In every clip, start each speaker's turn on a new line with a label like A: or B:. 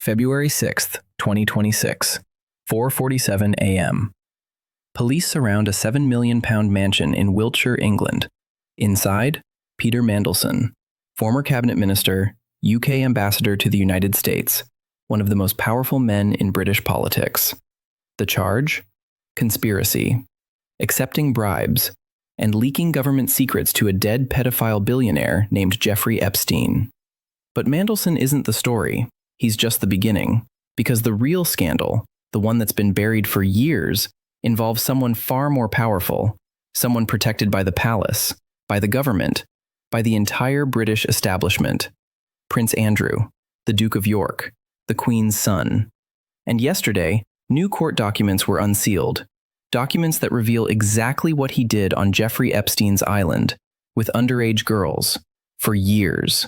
A: February 6th, 2026, 4:47 a.m. Police surround a £7 million mansion in Wiltshire, England. Inside, Peter Mandelson, former cabinet minister, UK ambassador to the United States, one of the most powerful men in British politics. The charge? Conspiracy, accepting bribes, and leaking government secrets to a dead pedophile billionaire named Jeffrey Epstein. But Mandelson isn't the story. He's just the beginning, because the real scandal, the one that's been buried for years, involves someone far more powerful, someone protected by the palace, by the government, by the entire British establishment. Prince Andrew, the Duke of York, the Queen's son. And yesterday, new court documents were unsealed, documents that reveal exactly what he did on Jeffrey Epstein's island, with underage girls, for years.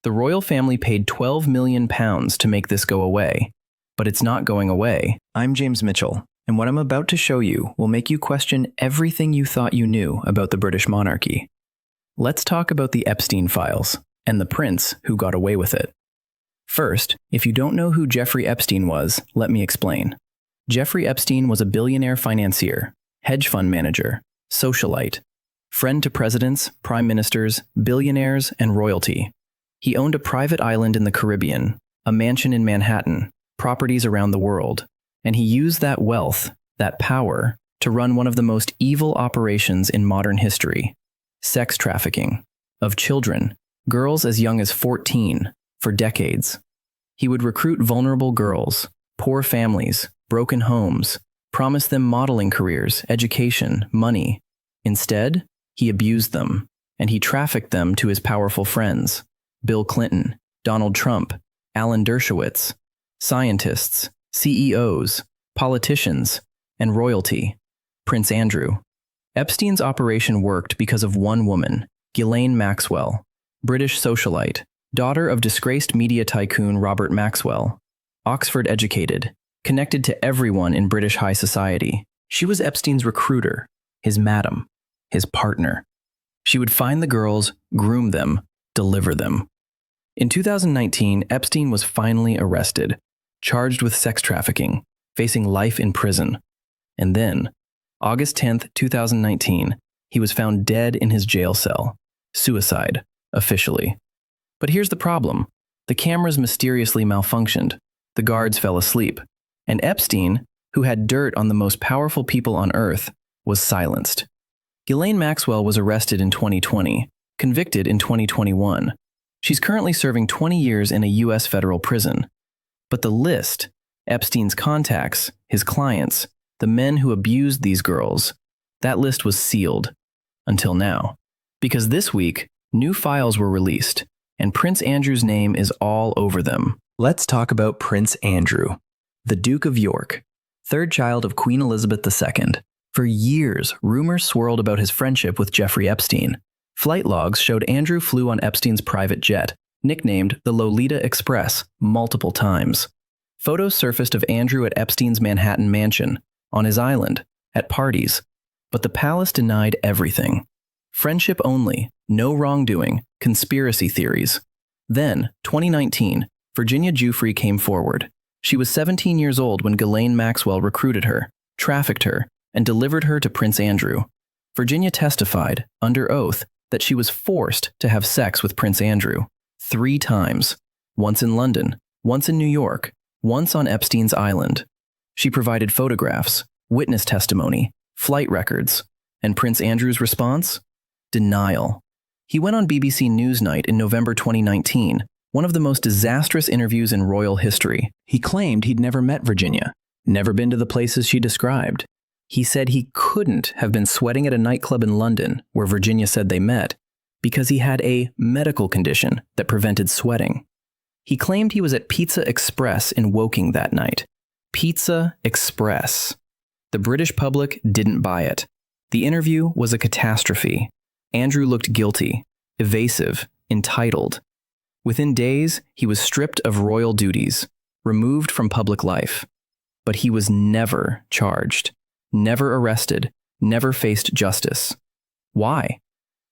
A: The royal family paid £12 million to make this go away, but it's not going away. I'm James Mitchell, and what I'm about to show you will make you question everything you thought you knew about the British monarchy. Let's talk about the Epstein files, and the prince who got away with it. First, if you don't know who Jeffrey Epstein was, let me explain. Jeffrey Epstein was a billionaire financier, hedge fund manager, socialite, friend to presidents, prime ministers, billionaires, and royalty. He owned a private island in the Caribbean, a mansion in Manhattan, properties around the world, and he used that wealth, that power, to run one of the most evil operations in modern history: sex trafficking of children, girls as young as 14, for decades. He would recruit vulnerable girls, poor families, broken homes, promise them modeling careers, education, money. Instead, he abused them, and he trafficked them to his powerful friends: Bill Clinton, Donald Trump, Alan Dershowitz, scientists, CEOs, politicians, and royalty. Prince Andrew. Epstein's operation worked because of one woman, Ghislaine Maxwell, British socialite, daughter of disgraced media tycoon Robert Maxwell, Oxford-educated, connected to everyone in British high society. She was Epstein's recruiter, his madam, his partner. She would find the girls, groom them, deliver them. In 2019, Epstein was finally arrested, charged with sex trafficking, facing life in prison. And then, August 10th, 2019, he was found dead in his jail cell. Suicide, officially. But here's the problem. The cameras mysteriously malfunctioned. The guards fell asleep. And Epstein, who had dirt on the most powerful people on Earth, was silenced. Ghislaine Maxwell was arrested in 2020, convicted in 2021. She's currently serving 20 years in a U.S. federal prison. But the list, Epstein's contacts, his clients, the men who abused these girls, that list was sealed. Until now. Because this week, new files were released, and Prince Andrew's name is all over them. Let's talk about Prince Andrew, the Duke of York, third child of Queen Elizabeth II. For years, rumors swirled about his friendship with Jeffrey Epstein. Flight logs showed Andrew flew on Epstein's private jet, nicknamed the Lolita Express, multiple times. Photos surfaced of Andrew at Epstein's Manhattan mansion, on his island, at parties. But the palace denied everything. Friendship only, no wrongdoing, conspiracy theories. Then, 2019, Virginia Giuffre came forward. She was 17 years old when Ghislaine Maxwell recruited her, trafficked her, and delivered her to Prince Andrew. Virginia testified, under oath, that she was forced to have sex with Prince Andrew 3 times, once in London, once in New York, once on Epstein's island. She provided photographs, witness testimony, flight records, and Prince Andrew's response? Denial. He went on BBC Newsnight in November 2019, one of the most disastrous interviews in royal history. He claimed he'd never met Virginia, never been to the places she described. He said he couldn't have been sweating at a nightclub in London, where Virginia said they met, because he had a medical condition that prevented sweating. He claimed he was at Pizza Express in Woking that night. Pizza Express. The British public didn't buy it. The interview was a catastrophe. Andrew looked guilty, evasive, entitled. Within days, he was stripped of royal duties, removed from public life. But he was never charged. Never arrested, never faced justice. Why?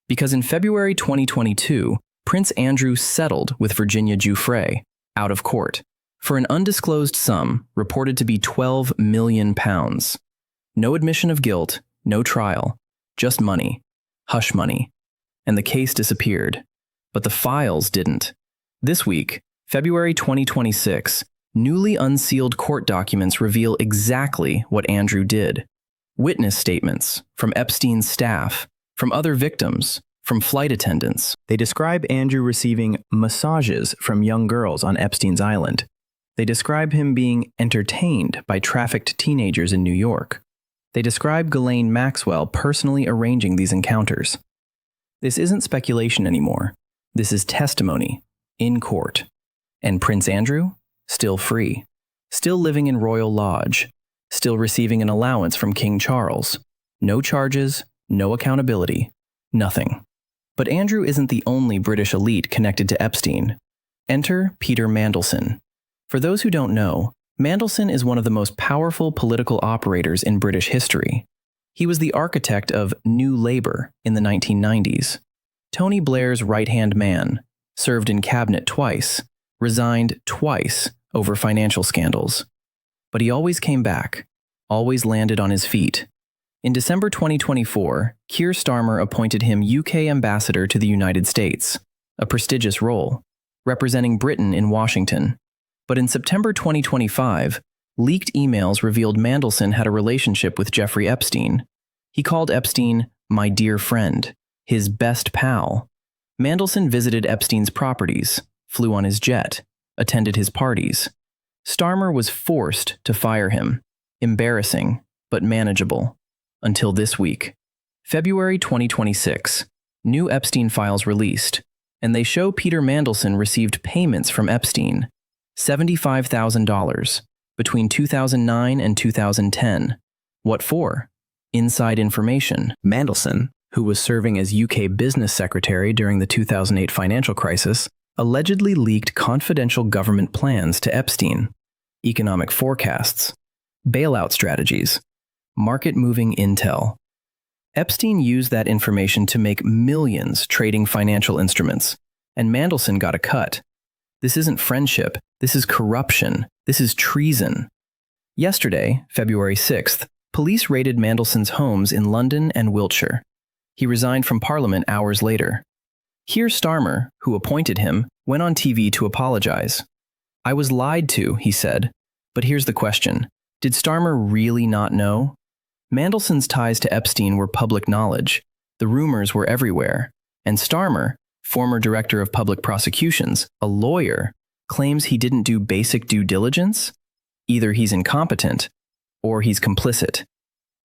A: Because in February 2022, Prince Andrew settled with Virginia Giuffre, out of court, for an undisclosed sum reported to be £12 million. No admission of guilt, no trial, just money, hush money. And the case disappeared. But the files didn't. This week, February 2026, newly unsealed court documents reveal exactly what Andrew did. Witness statements from Epstein's staff, from other victims, from flight attendants. They describe Andrew receiving massages from young girls on Epstein's island. They describe him being entertained by trafficked teenagers in New York. They describe Ghislaine Maxwell personally arranging these encounters. This isn't speculation anymore. This is testimony, in court. And Prince Andrew? Still free. Still living in Royal Lodge. Still receiving an allowance from King Charles. No charges, no accountability, nothing. But Andrew isn't the only British elite connected to Epstein. Enter Peter Mandelson. For those who don't know, Mandelson is one of the most powerful political operators in British history. He was the architect of New Labour in the 1990s. Tony Blair's right-hand man, served in cabinet twice, resigned twice over financial scandals. But he always came back, always landed on his feet. In December 2024, Keir Starmer appointed him UK ambassador to the United States, a prestigious role, representing Britain in Washington. But in September 2025, leaked emails revealed Mandelson had a relationship with Jeffrey Epstein. He called Epstein my dear friend, his best pal. Mandelson visited Epstein's properties, flew on his jet, attended his parties. Starmer was forced to fire him. Embarrassing, but manageable. Until this week. February 2026, new Epstein files released, and they show Peter Mandelson received payments from Epstein, $75,000, between 2009 and 2010. What for? Inside information. Mandelson, who was serving as UK business secretary during the 2008 financial crisis, allegedly leaked confidential government plans to Epstein, economic forecasts, bailout strategies, market-moving intel. Epstein used that information to make millions trading financial instruments, and Mandelson got a cut. This isn't friendship, this is corruption, this is treason. Yesterday, February 6th, police raided Mandelson's homes in London and Wiltshire. He resigned from Parliament hours later. Keir Starmer, who appointed him, went on TV to apologize. "I was lied to," he said. But here's the question. Did Starmer really not know? Mandelson's ties to Epstein were public knowledge. The rumors were everywhere. And Starmer, former director of public prosecutions, a lawyer, claims he didn't do basic due diligence? Either he's incompetent, or he's complicit.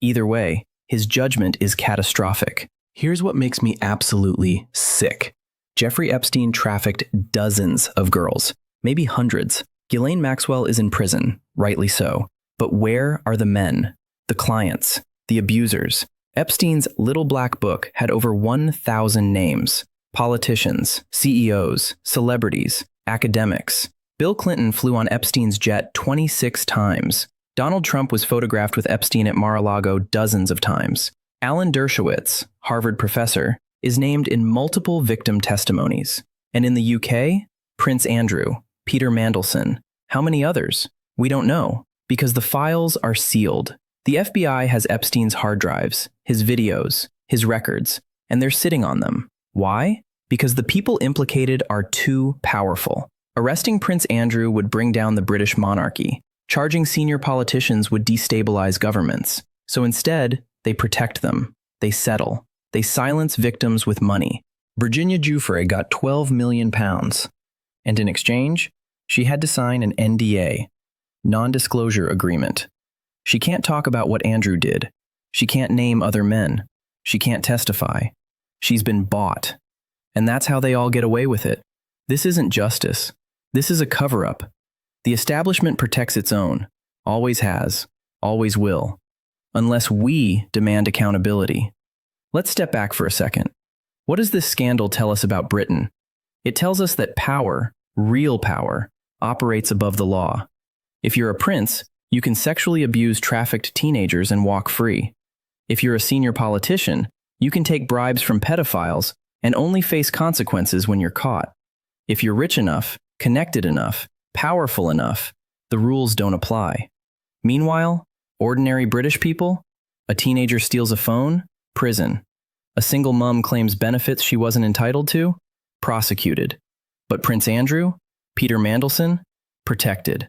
A: Either way, his judgment is catastrophic. Here's what makes me absolutely sick. Jeffrey Epstein trafficked dozens of girls, maybe hundreds. Ghislaine Maxwell is in prison, rightly so. But where are the men, the clients, the abusers? Epstein's little black book had over 1,000 names. Politicians, CEOs, celebrities, academics. Bill Clinton flew on Epstein's jet 26 times. Donald Trump was photographed with Epstein at Mar-a-Lago dozens of times. Alan Dershowitz, Harvard professor, is named in multiple victim testimonies. And in the UK, Prince Andrew, Peter Mandelson. How many others? We don't know, because the files are sealed. The FBI has Epstein's hard drives, his videos, his records, and they're sitting on them. Why? Because the people implicated are too powerful. Arresting Prince Andrew would bring down the British monarchy. Charging senior politicians would destabilize governments. So instead, they protect them. They settle. They silence victims with money. Virginia Giuffre got £12 million. And in exchange, she had to sign an NDA, non-disclosure agreement. She can't talk about what Andrew did. She can't name other men. She can't testify. She's been bought. And that's how they all get away with it. This isn't justice. This is a cover-up. The establishment protects its own. Always has. Always will. Unless we demand accountability. Let's step back for a second. What does this scandal tell us about Britain? It tells us that power, real power, operates above the law. If you're a prince, you can sexually abuse trafficked teenagers and walk free. If you're a senior politician, you can take bribes from pedophiles and only face consequences when you're caught. If you're rich enough, connected enough, powerful enough, the rules don't apply. Meanwhile, ordinary British people? A teenager steals a phone? Prison. A single mom claims benefits she wasn't entitled to? Prosecuted. But Prince Andrew? Peter Mandelson? Protected.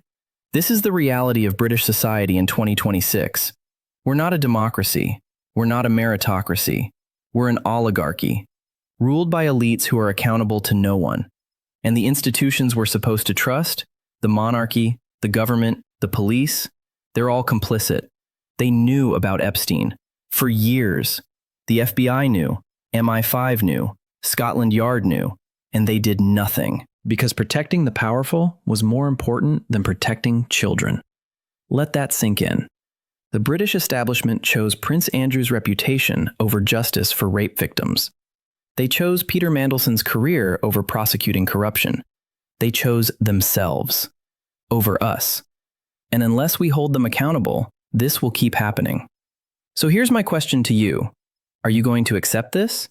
A: This is the reality of British society in 2026. We're not a democracy. We're not a meritocracy. We're an oligarchy, ruled by elites who are accountable to no one. And the institutions we're supposed to trust, the monarchy, the government, the police, they're all complicit. They knew about Epstein. For years. The FBI knew, MI5 knew, Scotland Yard knew, and they did nothing. Because protecting the powerful was more important than protecting children. Let that sink in. The British establishment chose Prince Andrew's reputation over justice for rape victims. They chose Peter Mandelson's career over prosecuting corruption. They chose themselves over us. And unless we hold them accountable, this will keep happening. So here's my question to you. Are you going to accept this?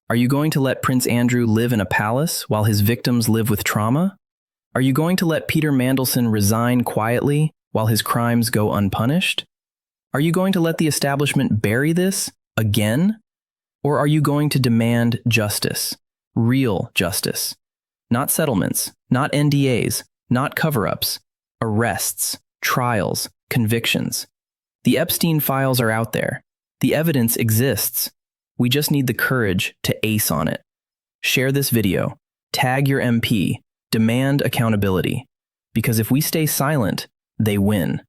A: Are you going to let Prince Andrew live in a palace while his victims live with trauma? Are you going to let Peter Mandelson resign quietly while his crimes go unpunished? Are you going to let the establishment bury this again? Or are you going to demand justice, real justice? Not settlements, not NDAs, not cover-ups, arrests, trials, convictions. The Epstein files are out there. The evidence exists. We just need the courage to ace on it. Share this video, tag your MP, demand accountability. Because if we stay silent, they win.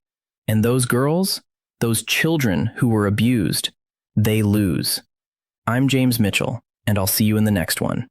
A: And those girls, those children who were abused, they lose. I'm James Mitchell, and I'll see you in the next one.